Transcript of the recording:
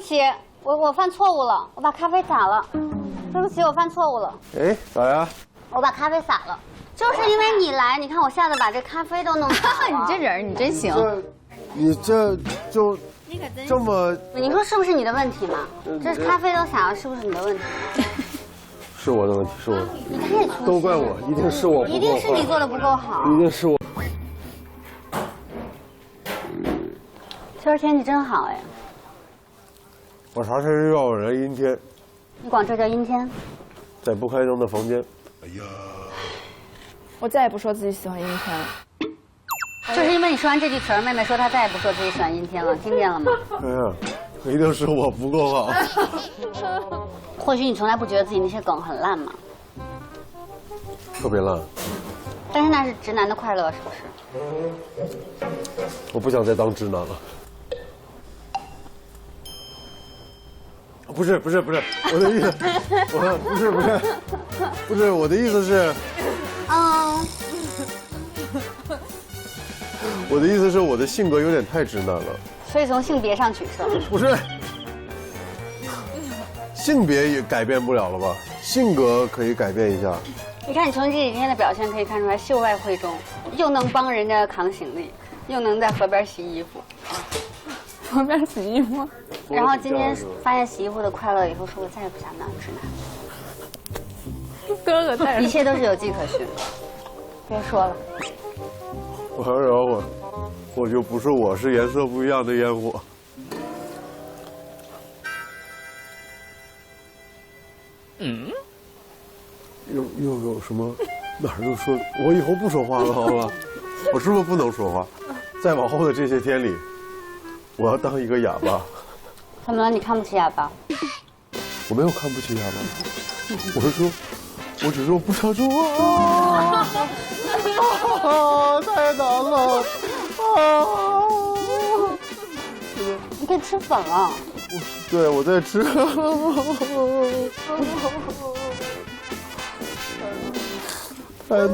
起，我犯错误了，我把咖啡洒了。对不起，我犯错误了。哎，咋呀？我把咖啡洒了，就是因为你来，你看我吓得把这咖啡都弄洒了。你这人，你真行。你这就这么……你说是不是你的问题嘛？这咖啡都洒了，是不是你的问题？是我的问题，是我的。你太粗心了，都怪我，一定是我不够好，一定是你做的不够好。一定是我。今儿天气真好哎。我啥事又要我来阴天？你管这叫阴天？在不开灯的房间。哎呀，我再也不说自己喜欢阴天了。就是因为你说完这句词儿，妹妹说她再也不说自己喜欢阴天了，听见了吗？哎呀，一定是我不够好。或许你从来不觉得自己那些梗很烂嘛，特别烂。但是那是直男的快乐，是不是？我不想再当直男了。不是，我的意思，不是，我的意思是，我的意思是我的性格有点太直男了。所以从性别上取胜。不是，性别也改变不了了吧？性格可以改变一下。你看你从这几天的表现可以看出来，秀外慧中，又能帮人家扛行李，又能在河边洗衣服。河边洗衣服。然后今天发现洗衣服的快乐以后，说我再也不想当直男。哥哥太……一切都是有迹可循。别说了。然后我就不是我，是颜色不一样的烟火。又有什么？哪儿都说，我以后不说话了，好吧？我是不是不能说话？再往后的这些天里，我要当一个哑巴。怎么了？你看不起哑巴？我没有看不起哑巴，我是说，我只是说不想说话。太难了你可以吃粉了。对，我在吃。太难。